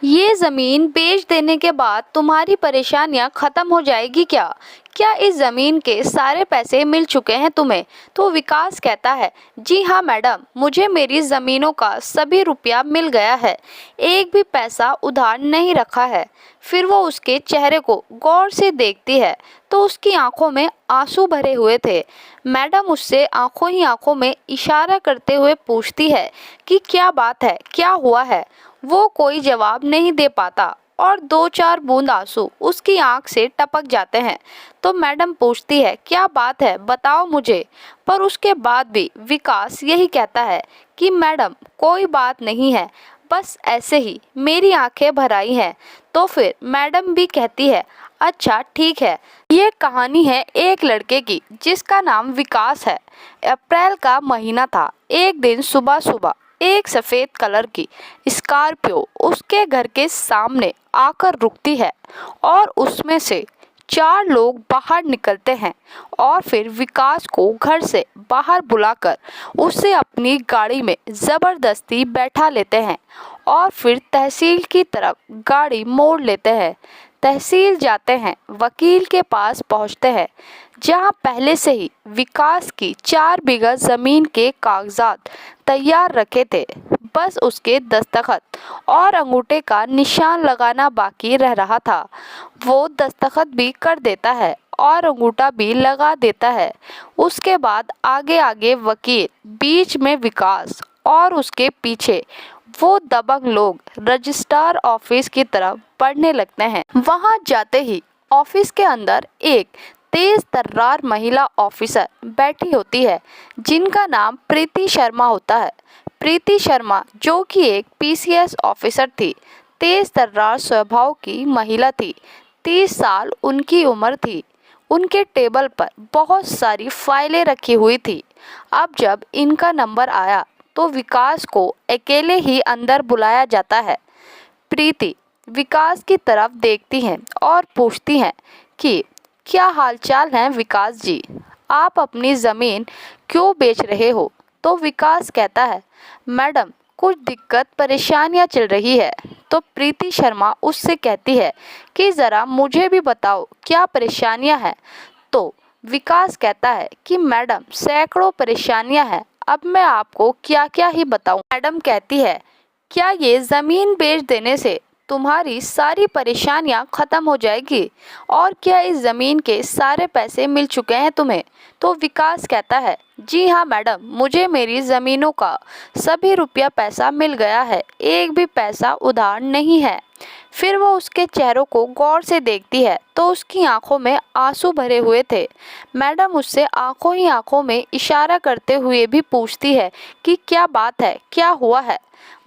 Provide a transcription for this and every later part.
ये ज़मीन बेच देने के बाद तुम्हारी परेशानियां ख़त्म हो जाएगी क्या? क्या इस ज़मीन के सारे पैसे मिल चुके हैं तुम्हें? तो विकास कहता है, जी हाँ मैडम, मुझे मेरी ज़मीनों का सभी रुपया मिल गया है, एक भी पैसा उधार नहीं रखा है। फिर वो उसके चेहरे को गौर से देखती है तो उसकी आंखों में आंसू भरे हुए थे। मैडम उससे आंखों ही आंखों में इशारा करते हुए पूछती है कि क्या बात है, क्या हुआ है? वो कोई जवाब नहीं दे पाता और दो चार बूंद आंसू उसकी आंख से टपक जाते हैं। तो मैडम पूछती है, क्या बात है, बताओ मुझे। पर उसके बाद भी विकास यही कहता है कि मैडम कोई बात नहीं है, बस ऐसे ही मेरी आंखें भर आई हैं। तो फिर मैडम भी कहती है, अच्छा ठीक है। ये कहानी है एक लड़के की जिसका नाम विकास है। अप्रैल का महीना था। एक दिन सुबह सुबह एक सफ़ेद कलर की स्कॉर्पियो उसके घर के सामने आकर रुकती है और उसमें से चार लोग बाहर निकलते हैं और फिर विकास को घर से बाहर बुलाकर उसे अपनी गाड़ी में ज़बरदस्ती बैठा लेते हैं और फिर तहसील की तरफ गाड़ी मोड़ लेते हैं। तहसील जाते हैं, वकील के पास पहुंचते हैं जहां पहले से ही विकास की 4 बीघा ज़मीन के कागजात तैयार रखे थे। बस उसके दस्तखत और अंगूठे का निशान लगाना बाकी रह रहा था। वो दस्तखत भी कर देता है और अंगूठा भी लगा देता है। उसके बाद आगे आगे वकील, बीच में विकास और उसके पीछे वो दबंग लोग रजिस्ट्रार ऑफिस की तरफ बढ़ने लगते हैं। वहां जाते ही ऑफिस के अंदर एक तेज तर्रार महिला ऑफिसर बैठी होती है जिनका नाम प्रीति शर्मा होता है। प्रीति शर्मा जो कि एक पीसीएस ऑफिसर थी, तेज तर्रार स्वभाव की महिला थी। 30 साल उनकी उम्र थी। उनके टेबल पर बहुत सारी फाइलें रखी हुई थी। अब जब इनका नंबर आया तो विकास को अकेले ही अंदर बुलाया जाता है। प्रीति विकास की तरफ देखती हैं और पूछती हैं कि क्या हालचाल है विकास जी, आप अपनी ज़मीन क्यों बेच रहे हो? तो विकास कहता है, मैडम कुछ दिक्कत परेशानियां चल रही है। तो प्रीति शर्मा उससे कहती है कि ज़रा मुझे भी बताओ क्या परेशानियां हैं। तो विकास कहता है कि मैडम सैकड़ों परेशानियां हैं, अब मैं आपको क्या क्या ही बताऊं। मैडम कहती है, क्या ये ज़मीन बेच देने से तुम्हारी सारी परेशानियां ख़त्म हो जाएगी? और क्या इस ज़मीन के सारे पैसे मिल चुके हैं तुम्हें? तो विकास कहता है, जी हाँ मैडम, मुझे मेरी ज़मीनों का सभी रुपया पैसा मिल गया है, एक भी पैसा उधार नहीं है। फिर वो उसके चेहरों को गौर से देखती है तो उसकी आंखों में आंसू भरे हुए थे। मैडम उससे आंखों ही आंखों में इशारा करते हुए भी पूछती है कि क्या बात है, क्या हुआ है?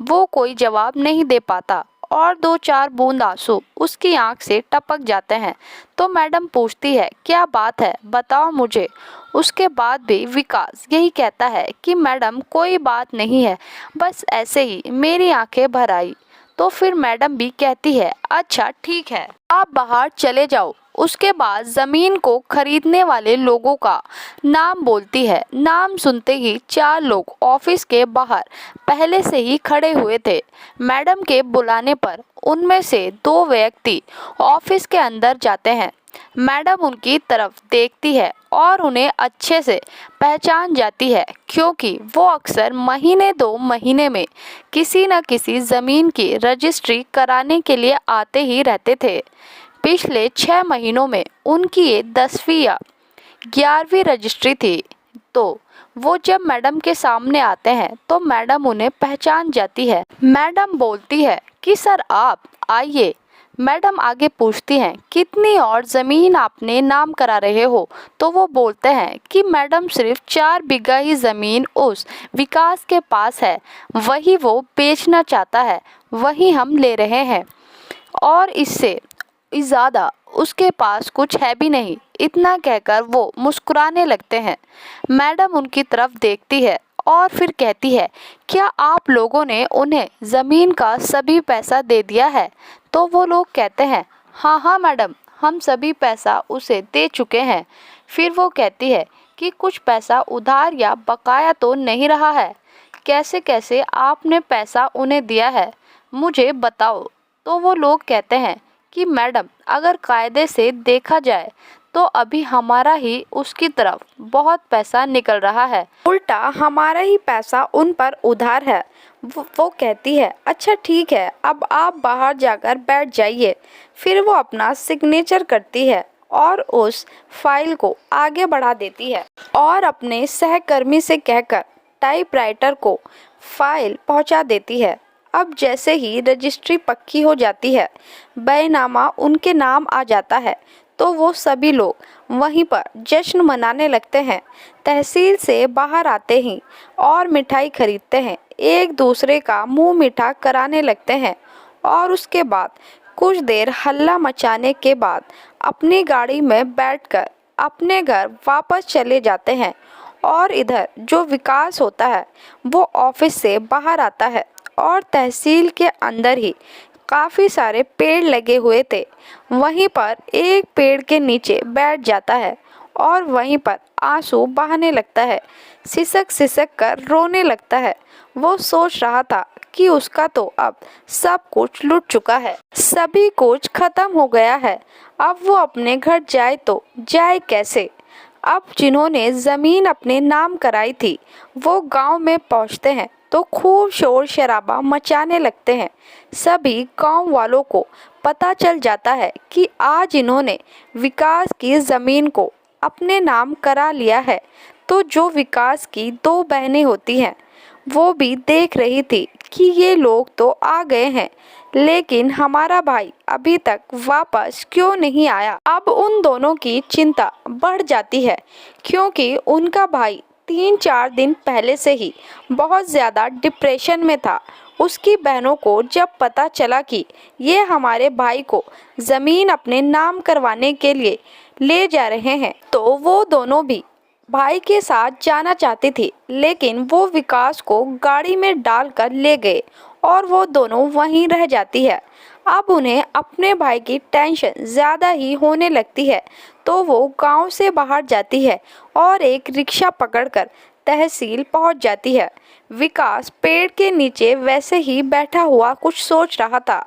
वो कोई जवाब नहीं दे पाता और दो चार बूंद आंसू उसकी आंख से टपक जाते हैं। तो मैडम पूछती है, क्या बात है, बताओ मुझे। उसके बाद भी विकास यही कहता है कि मैडम कोई बात नहीं है, बस ऐसे ही मेरी आंखें भर आई। तो फिर मैडम भी कहती है, अच्छा ठीक है, आप बाहर चले जाओ। उसके बाद ज़मीन को खरीदने वाले लोगों का नाम बोलती है। नाम सुनते ही 4 लोग ऑफिस के बाहर पहले से ही खड़े हुए थे। मैडम के बुलाने पर उनमें से 2 व्यक्ति ऑफिस के अंदर जाते हैं। मैडम उनकी तरफ देखती है और उन्हें अच्छे से पहचान जाती है क्योंकि वो अक्सर महीने 2 महीने में किसी न किसी ज़मीन की रजिस्ट्री कराने के लिए आते ही रहते थे। पिछले 6 महीनों में उनकी ये 10वीं या 11वीं रजिस्ट्री थी। तो वो जब मैडम के सामने आते हैं तो मैडम उन्हें पहचान जाती है। मैडम बोलती है कि सर आप आइए। मैडम आगे पूछती हैं, कितनी और ज़मीन आपने नाम करा रहे हो? तो वो बोलते हैं कि मैडम सिर्फ 4 बीघा ही ज़मीन उस विकास के पास है, वही वो बेचना चाहता है, वही हम ले रहे हैं और इससे ज़्यादा उसके पास कुछ है भी नहीं। इतना कहकर वो मुस्कुराने लगते हैं। मैडम उनकी तरफ देखती है और फिर कहती है, क्या आप लोगों ने उन्हें ज़मीन का सभी पैसा दे दिया है? तो वो लोग कहते हैं, हाँ हाँ मैडम, हम सभी पैसा उसे दे चुके हैं। फिर वो कहती है कि कुछ पैसा उधार या बकाया तो नहीं रहा है? कैसे कैसे आपने पैसा उन्हें दिया है, मुझे बताओ। तो वो लोग कहते हैं कि मैडम अगर कायदे से देखा जाए तो अभी हमारा ही उसकी तरफ बहुत पैसा निकल रहा है, उल्टा हमारा ही पैसा उन पर उधार है। वो कहती है अच्छा ठीक है, अब आप बाहर जाकर बैठ जाइए। फिर वो अपना सिग्नेचर करती है और उस फाइल को आगे बढ़ा देती है और अपने सहकर्मी से कहकर टाइपराइटर को फाइल पहुंचा देती है। अब जैसे ही रजिस्ट्री पक्की हो जाती है, बैनामा उनके नाम आ जाता है, तो वो सभी लोग वहीं पर जश्न मनाने लगते हैं। तहसील से बाहर आते ही और मिठाई खरीदते हैं, एक दूसरे का मुंह मीठा कराने लगते हैं और उसके बाद कुछ देर हल्ला मचाने के बाद अपनी गाड़ी में बैठकर अपने घर वापस चले जाते हैं। और इधर जो विकास होता है वो ऑफिस से बाहर आता है और तहसील के अंदर ही काफ़ी सारे पेड़ लगे हुए थे, वहीं पर एक पेड़ के नीचे बैठ जाता है और वहीं पर आंसू बहाने लगता है, सिसक सिसक कर रोने लगता है। वो सोच रहा था कि उसका तो अब सब कुछ लुट चुका है, सभी कुछ खत्म हो गया है। अब वो अपने घर जाए तो जाए कैसे। अब जिन्होंने ज़मीन अपने नाम कराई थी वो गांव में पहुंचते हैं तो खूब शोर शराबा मचाने लगते हैं। सभी गांव वालों को पता चल जाता है कि आज इन्होंने विकास की ज़मीन को अपने नाम करा लिया है। तो जो विकास की दो बहनें होती हैं वो भी देख रही थी कि ये लोग तो आ गए हैं, लेकिन हमारा भाई अभी तक वापस क्यों नहीं आया। अब उन दोनों की चिंता बढ़ जाती है क्योंकि उनका भाई 3-4 दिन पहले से ही बहुत ज़्यादा डिप्रेशन में था। उसकी बहनों को जब पता चला कि ये हमारे भाई को ज़मीन अपने नाम करवाने के लिए ले जा रहे हैं, तो वो दोनों भी भाई के साथ जाना चाहती थी, लेकिन वो विकास को गाड़ी में डालकर ले गए और वो दोनों वहीं रह जाती है। अब उन्हें अपने भाई की टेंशन ज़्यादा ही होने लगती है, तो वो गांव से बाहर जाती है और एक रिक्शा पकड़कर तहसील पहुंच जाती है। विकास पेड़ के नीचे वैसे ही बैठा हुआ कुछ सोच रहा था।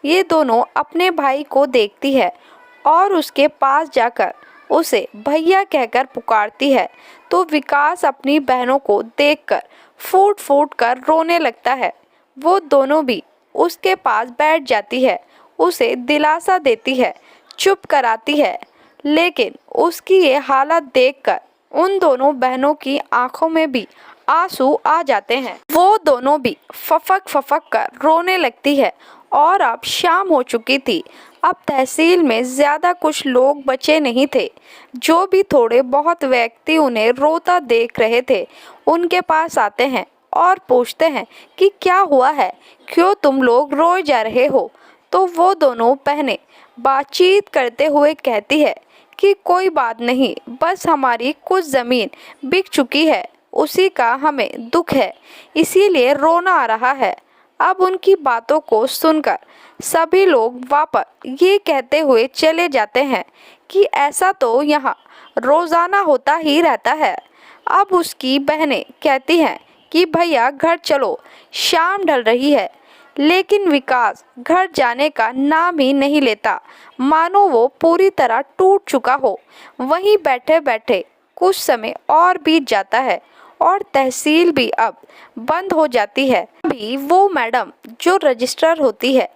ये दोनों अपने भाई को देखती है और उसके पास जाकर उसे भैया कहकर पुकारती है, तो विकास अपनी बहनों को देखकर फूट फूट कर रोने लगता है। वो दोनों भी उसके पास बैठ जाती है, उसे दिलासा देती है, चुप कराती है, लेकिन उसकी ये हालत देखकर उन दोनों बहनों की आंखों में भी आंसू आ जाते हैं। वो दोनों भी फफक फफक कर रोने लगती है और अब शाम हो चुकी थी। अब तहसील में ज़्यादा कुछ लोग बचे नहीं थे। जो भी थोड़े बहुत व्यक्ति उन्हें रोता देख रहे थे उनके पास आते हैं और पूछते हैं कि क्या हुआ है, क्यों तुम लोग रोए जा रहे हो। तो वो दोनों बहनें बातचीत करते हुए कहती है कि कोई बात नहीं, बस हमारी कुछ ज़मीन बिक चुकी है, उसी का हमें दुख है, इसीलिए रोना आ रहा है। अब उनकी बातों को सुनकर सभी लोग वापस ये कहते हुए चले जाते हैं कि ऐसा तो यहाँ रोज़ाना होता ही रहता है। अब उसकी बहनें कहती हैं कि भैया घर चलो, शाम ढल रही है, लेकिन विकास घर जाने का नाम ही नहीं लेता, मानो वो पूरी तरह टूट चुका हो। वहीं बैठे बैठे कुछ समय और बीत जाता है और तहसील भी अब बंद हो जाती है। अभी वो मैडम जो रजिस्ट्रार होती है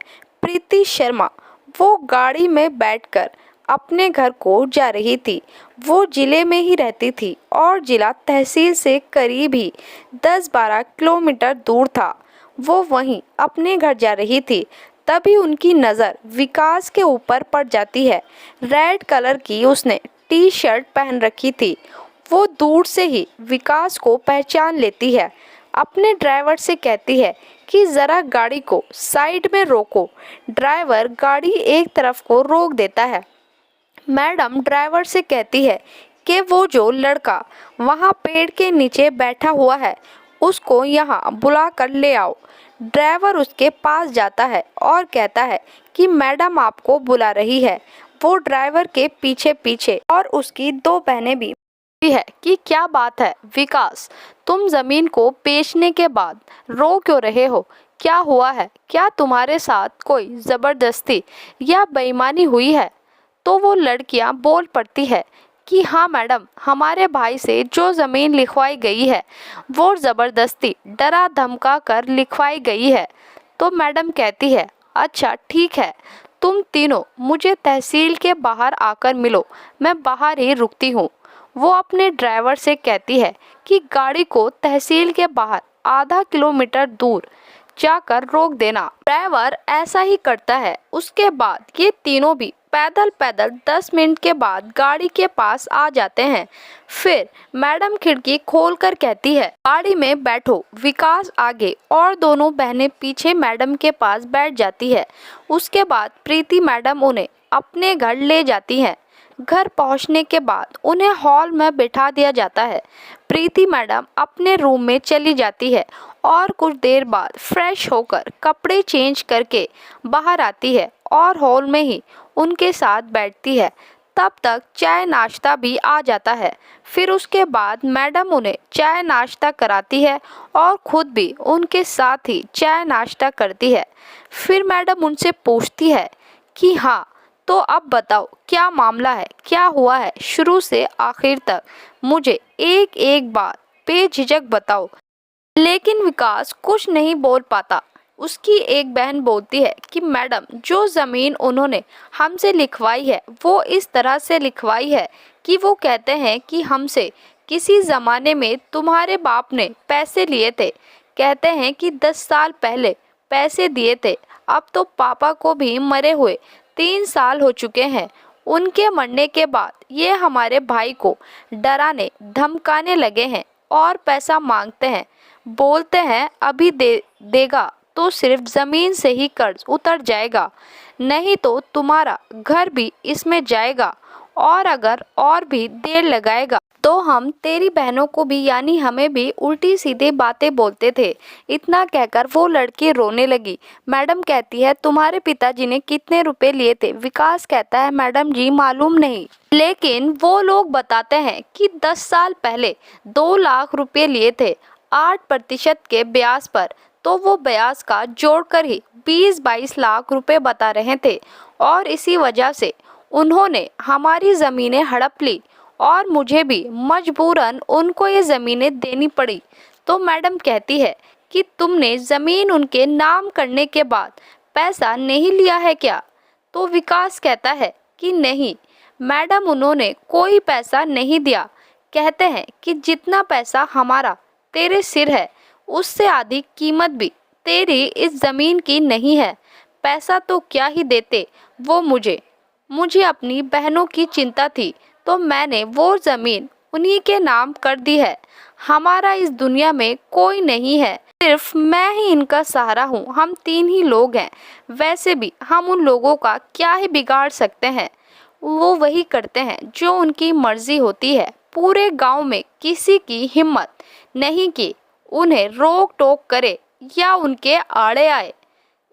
प्रीति शर्मा, वो गाड़ी में बैठकर अपने घर को जा रही थी। वो ज़िले में ही रहती थी और ज़िला तहसील से करीब ही 10-12 किलोमीटर दूर था। वो वहीं अपने घर जा रही थी, तभी उनकी नज़र विकास के ऊपर पड़ जाती है। रेड कलर की उसने टी शर्ट पहन रखी थी। वो दूर से ही विकास को पहचान लेती है, अपने ड्राइवर से कहती है कि ज़रा गाड़ी को साइड में रोको। ड्राइवर गाड़ी एक तरफ को रोक देता है। मैडम ड्राइवर से कहती है कि वो जो लड़का वहाँ पेड़ के नीचे बैठा हुआ है उसको यहाँ बुला कर ले आओ। ड्राइवर उसके पास जाता है और कहता है कि मैडम आपको बुला रही है। वो ड्राइवर के पीछे पीछे और उसकी दो बहनें भी है कि क्या बात है विकास, तुम ज़मीन को बेचने के बाद रो क्यों रहे हो, क्या हुआ है? क्या तुम्हारे साथ कोई ज़बरदस्ती या बेईमानी हुई है? तो वो लड़कियां बोल पड़ती है कि हाँ मैडम, हमारे भाई से जो ज़मीन लिखवाई गई है वो ज़बरदस्ती डरा धमका कर लिखवाई गई है। तो मैडम कहती है, अच्छा ठीक है, तुम तीनों मुझे तहसील के बाहर आकर मिलो, मैं बाहर ही रुकती हूँ। वो अपने ड्राइवर से कहती है कि गाड़ी को तहसील के बाहर आधा किलोमीटर दूर जाकर रोक देना। ड्राइवर ऐसा ही करता है। उसके बाद ये तीनों भी पैदल पैदल 10 मिनट के बाद गाड़ी के पास आ जाते हैं। फिर मैडम खिड़की खोलकर कहती है, गाड़ी में बैठो। विकास आगे और दोनों बहनें पीछे मैडम के पास बैठ जाती है। उसके बाद प्रीति मैडम उन्हें अपने घर ले जाती हैं। घर पहुंचने के बाद उन्हें हॉल में बिठा दिया जाता है। प्रीति मैडम अपने रूम में चली जाती है और कुछ देर बाद फ्रेश होकर कपड़े चेंज करके बाहर आती है और हॉल में ही उनके साथ बैठती है। तब तक चाय नाश्ता भी आ जाता है। फिर उसके बाद मैडम उन्हें चाय नाश्ता कराती है और खुद भी उनके साथ ही चाय नाश्ता करती है। फिर मैडम उनसे पूछती है कि हाँ, तो अब बताओ क्या मामला है, क्या हुआ है, शुरू से आखिर तक मुझे एक एक बात बेझिझक बताओ। लेकिन विकास कुछ नहीं बोल पाता। उसकी एक बहन बोलती है कि मैडम, जो ज़मीन उन्होंने हमसे लिखवाई है वो इस तरह से लिखवाई है कि वो कहते हैं कि हमसे किसी ज़माने में तुम्हारे बाप ने पैसे लिए थे। कहते हैं कि 10 साल पहले पैसे दिए थे। अब तो पापा को भी मरे हुए 3 साल हो चुके हैं। उनके मरने के बाद ये हमारे भाई को डराने धमकाने लगे हैं और पैसा मांगते हैं। बोलते हैं अभी देगा तो सिर्फ ज़मीन से ही कर्ज उतर जाएगा, नहीं तो तुम्हारा घर भी इसमें जाएगा, और अगर और भी देर लगाएगा तो हम तेरी बहनों को भी यानी हमें भी उल्टी सीधी बातें बोलते थे। इतना कहकर वो लड़की रोने लगी। मैडम कहती है, तुम्हारे पिताजी ने कितने रुपए लिए थे? विकास कहता है, मैडम जी मालूम नहीं, लेकिन वो लोग बताते हैं कि 10 साल पहले 2 लाख रुपए लिए थे 8% के ब्याज पर। तो वो ब्याज का जोड़कर ही 20-22 लाख रुपए बता रहे थे और इसी वजह से उन्होंने हमारी ज़मीनें हड़प ली और मुझे भी मजबूरन उनको ये ज़मीनें देनी पड़ी। तो मैडम कहती है कि तुमने ज़मीन उनके नाम करने के बाद पैसा नहीं लिया है क्या? तो विकास कहता है कि नहीं मैडम, उन्होंने कोई पैसा नहीं दिया। कहते हैं कि जितना पैसा हमारा तेरे सिर है उससे आधी कीमत भी तेरी इस ज़मीन की नहीं है। पैसा तो क्या ही देते वो मुझे अपनी बहनों की चिंता थी तो मैंने वो ज़मीन उन्हीं के नाम कर दी है। हमारा इस दुनिया में कोई नहीं है, सिर्फ मैं ही इनका सहारा हूँ। हम 3 ही लोग हैं। वैसे भी हम उन लोगों का क्या ही बिगाड़ सकते हैं? वो वही करते हैं जो उनकी मर्जी होती है। पूरे गांव में किसी की हिम्मत नहीं कि उन्हें रोक टोक करे या उनके आड़े आए।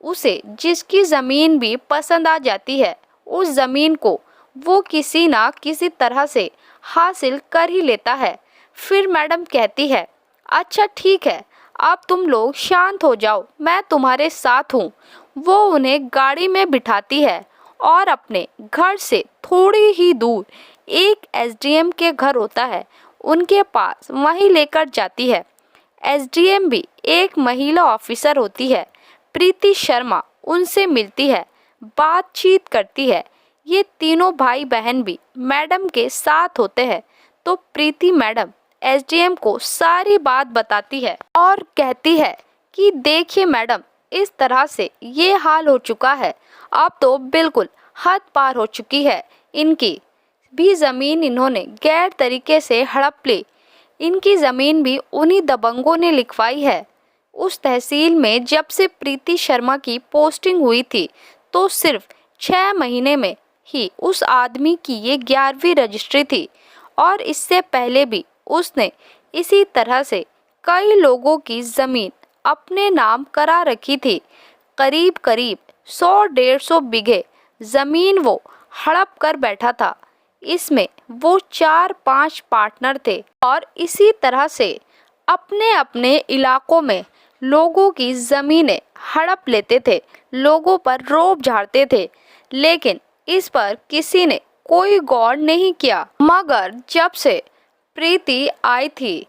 उसे जिसकी ज़मीन भी पसंद आ जाती है उस ज़मीन को वो किसी ना किसी तरह से हासिल कर ही लेता है। फिर मैडम कहती है, अच्छा ठीक है, अब तुम लोग शांत हो जाओ, मैं तुम्हारे साथ हूँ। वो उन्हें गाड़ी में बिठाती है और अपने घर से थोड़ी ही दूर एक एसडीएम के घर होता है उनके पास वहीं लेकर जाती है। एसडीएम भी एक महिला ऑफिसर होती है। प्रीति शर्मा उनसे मिलती है, बातचीत करती है। ये तीनों भाई बहन भी मैडम के साथ होते हैं। तो प्रीति मैडम एसडीएम को सारी बात बताती है और कहती है कि देखिए मैडम, इस तरह से ये हाल हो चुका है, अब तो बिल्कुल हद पार हो चुकी है। इनकी भी ज़मीन इन्होंने गैर तरीके से हड़प ली। इनकी ज़मीन भी उन्हीं दबंगों ने लिखवाई है। उस तहसील में जब से प्रीति शर्मा की पोस्टिंग हुई थी तो सिर्फ 6 महीने में ही उस आदमी की ये 11वीं रजिस्ट्री थी और इससे पहले भी उसने इसी तरह से कई लोगों की ज़मीन अपने नाम करा रखी थी। करीब करीब 100-150 बीघे ज़मीन वो हड़प कर बैठा था। इसमें वो 4-5 पार्टनर थे और इसी तरह से अपने अपने इलाकों में लोगों की जमीनें हड़प लेते थे, लोगों पर रौब झाड़ते थे, लेकिन इस पर किसी ने कोई गौर नहीं किया। मगर जब से प्रीति आई थी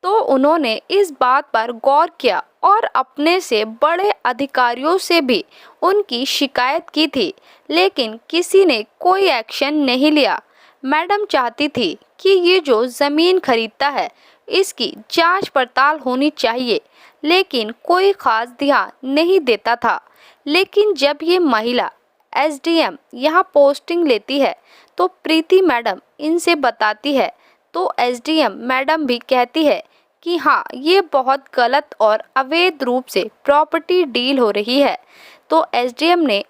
तो उन्होंने इस बात पर गौर किया और अपने से बड़े अधिकारियों से भी उनकी शिकायत की थी, लेकिन किसी ने कोई एक्शन नहीं लिया। मैडम चाहती थी कि ये जो ज़मीन खरीदता है इसकी जांच पड़ताल होनी चाहिए, लेकिन कोई खास ध्यान नहीं देता था। लेकिन जब ये महिला एसडीएम यहाँ पोस्टिंग लेती है तो प्रीति मैडम इनसे बताती है, तो एसडीएम मैडम भी कहती है कि हाँ, ये बहुत गलत और अवैध रूप से प्रॉपर्टी डील हो रही है। तो एसडीएम ने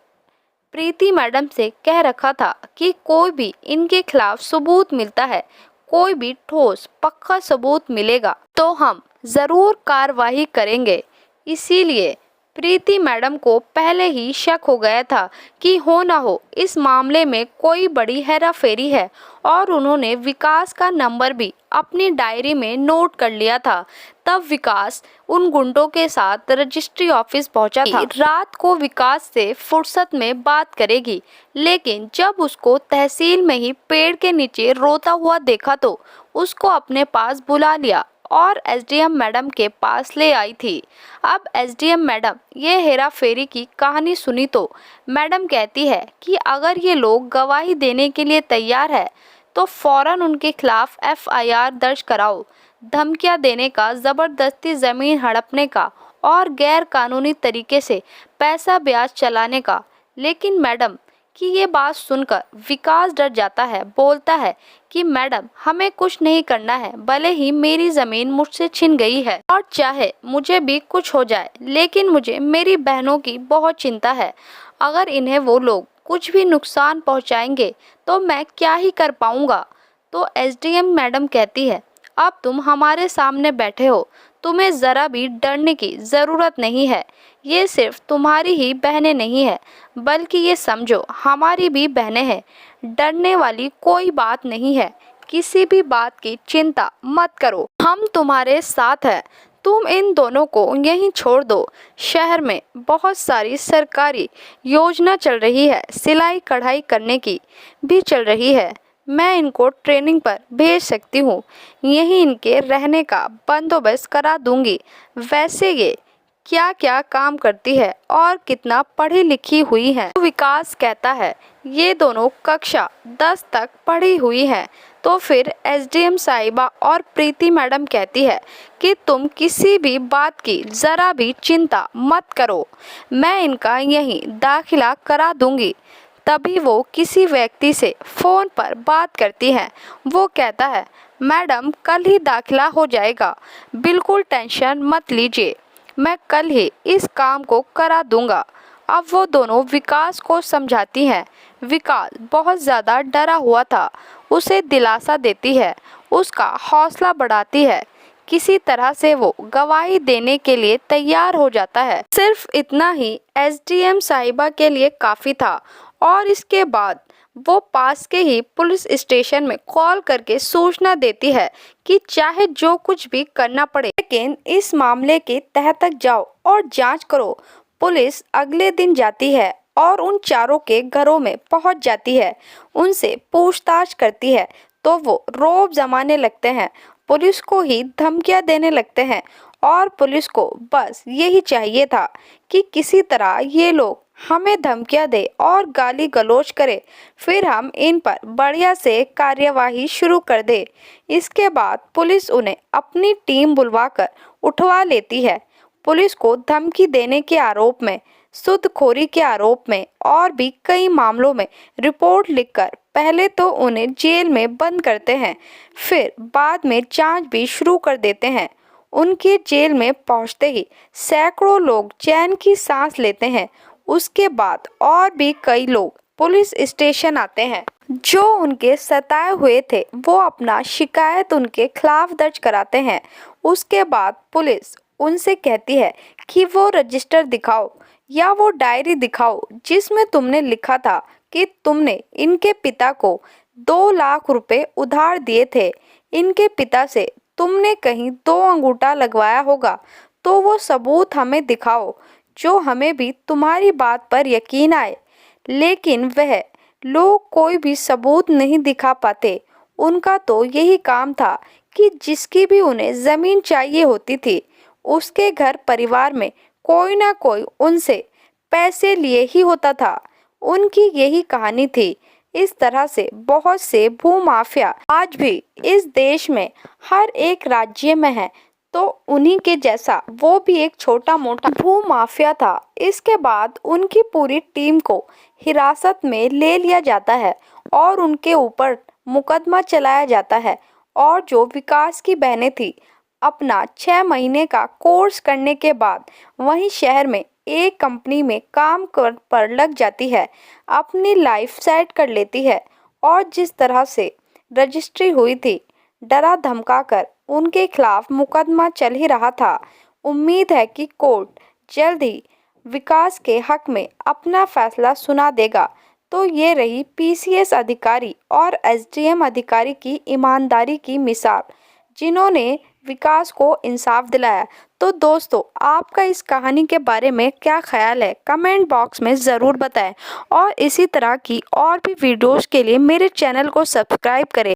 प्रीति मैडम से कह रखा था कि कोई भी इनके खिलाफ सबूत मिलता है, कोई भी ठोस पक्का सबूत मिलेगा तो हम ज़रूर कार्रवाई करेंगे। इसीलिए प्रीति मैडम को पहले ही शक हो गया था कि हो ना हो इस मामले में कोई बड़ी हेराफेरी है, और उन्होंने विकास का नंबर भी अपनी डायरी में नोट कर लिया था। तब विकास उन गुंडों के साथ रजिस्ट्री ऑफिस पहुंचा था। रात को विकास से फुर्सत में बात करेगी, लेकिन जब उसको तहसील में ही पेड़ के नीचे रोता हुआ देखा तो उसको अपने पास बुला लिया और एसडीएम मैडम के पास ले आई थी। अब एसडीएम मैडम ये हेरा फेरी की कहानी सुनी तो मैडम कहती है कि अगर ये लोग गवाही देने के लिए तैयार है तो फौरन उनके खिलाफ एफआईआर दर्ज कराओ। धमकियां देने का, ज़बरदस्ती ज़मीन हड़पने का और गैर कानूनी तरीके से पैसा ब्याज चलाने का। लेकिन मैडम कि ये बात सुनकर विकास डर जाता है, बोलता है कि मैडम हमें कुछ नहीं करना है, भले ही मेरी ज़मीन मुझसे छिन गई है और चाहे मुझे भी कुछ हो जाए, लेकिन मुझे मेरी बहनों की बहुत चिंता है। अगर इन्हें वो लोग कुछ भी नुकसान पहुंचाएंगे तो मैं क्या ही कर पाऊंगा। तो एसडीएम मैडम कहती है, अब तुम हमारे सामने बैठे हो, तुम्हें ज़रा भी डरने की ज़रूरत नहीं है। ये सिर्फ तुम्हारी ही बहनें नहीं है, बल्कि ये समझो हमारी भी बहनें हैं। डरने वाली कोई बात नहीं है, किसी भी बात की चिंता मत करो, हम तुम्हारे साथ हैं। तुम इन दोनों को यहीं छोड़ दो। शहर में बहुत सारी सरकारी योजना चल रही है, सिलाई कढ़ाई करने की भी चल रही है। मैं इनको ट्रेनिंग पर भेज सकती हूँ, यहीं इनके रहने का बंदोबस्त करा दूंगी। वैसे ये क्या क्या काम करती है और कितना पढ़ी लिखी हुई है। तो विकास कहता है ये दोनों कक्षा 10 तक पढ़ी हुई हैं। तो फिर एसडीएम साहिबा और प्रीति मैडम कहती है कि तुम किसी भी बात की ज़रा भी चिंता मत करो, मैं इनका यहीं दाखिला करा दूंगी। तभी वो किसी व्यक्ति से फ़ोन पर बात करती है। वो कहता है, मैडम कल ही दाखिला हो जाएगा, बिल्कुल टेंशन मत लीजिए, मैं कल ही इस काम को करा दूंगा। अब वो दोनों विकास को समझाती हैं। विकास बहुत ज़्यादा डरा हुआ था, उसे दिलासा देती है, उसका हौसला बढ़ाती है। किसी तरह से वो गवाही देने के लिए तैयार हो जाता है। सिर्फ इतना ही एसडीएम साहिबा के लिए काफ़ी था, और इसके बाद वो पास के ही पुलिस स्टेशन में कॉल करके सूचना देती है कि चाहे जो कुछ भी करना पड़े, लेकिन इस मामले के तह तक जाओ और जांच करो। पुलिस अगले दिन जाती है और उन चारों के घरों में पहुंच जाती है, उनसे पूछताछ करती है तो वो रौब जमाने लगते हैं, पुलिस को ही धमकियां देने लगते हैं। और पुलिस को बस यही चाहिए था कि किसी तरह ये लोग हमें धमकियां दे और गाली गलौज करे, फिर हम इन पर बढ़िया से कार्यवाही शुरू कर दे। इसके बाद पुलिस उन्हें अपनी टीम बुलवाकर उठवा लेती है। पुलिस को धमकी देने के आरोप में, सूदखोरी के आरोप में और भी कई मामलों में रिपोर्ट लिखकर पहले तो उन्हें जेल में बंद करते हैं, फिर बाद में जांच भी शुरू कर देते हैं। उनके जेल में पहुंचते ही सैकड़ों लोग चैन की सांस लेते हैं। उसके बाद और भी कई लोग पुलिस स्टेशन आते हैं। जो उनके सताए हुए थे वो अपना शिकायत उनके खिलाफ दर्ज कराते हैं। उसके बाद पुलिस उनसे कहती है कि वो रजिस्टर दिखाओ या वो डायरी दिखाओ जिसमें तुमने लिखा था कि तुमने इनके पिता को 2 लाख रुपए उधार दिए थे। इनके पिता से तुमने कहीं 2 अंगूठा लगवाया होगा, तो वो सबूत हमें दिखाओ जो हमें भी तुम्हारी बात पर यकीन आए। लेकिन वह लोग कोई भी सबूत नहीं दिखा पाते। उनका तो यही काम था कि जिसकी भी उन्हें ज़मीन चाहिए होती थी, उसके घर परिवार में कोई ना कोई उनसे पैसे लिए ही होता था। उनकी यही कहानी थी। इस तरह से बहुत से भूमाफिया आज भी इस देश में हर एक राज्य में है। तो उन्हीं के जैसा वो भी एक छोटा मोटा भूमाफिया था। इसके बाद उनकी पूरी टीम को हिरासत में ले लिया जाता है और उनके ऊपर मुकदमा चलाया जाता है। और जो विकास की बहनें थी, अपना 6 महीने का कोर्स करने के बाद वहीं शहर में एक कंपनी में काम पर लग जाती है, अपनी लाइफ सेट कर लेती है। और जिस तरह से रजिस्ट्री हुई थी, डरा धमकाकर उनके खिलाफ मुकदमा चल ही रहा था। उम्मीद है कि कोर्ट जल्द ही विकास के हक में अपना फैसला सुना देगा। तो ये रही पीसीएस अधिकारी और एसडीएम अधिकारी की ईमानदारी की मिसाल, जिन्होंने विकास को इंसाफ दिलाया। तो दोस्तों, आपका इस कहानी के बारे में क्या ख्याल है, कमेंट बॉक्स में ज़रूर बताएं। और इसी तरह की और भी वीडियोस के लिए मेरे चैनल को सब्सक्राइब करें।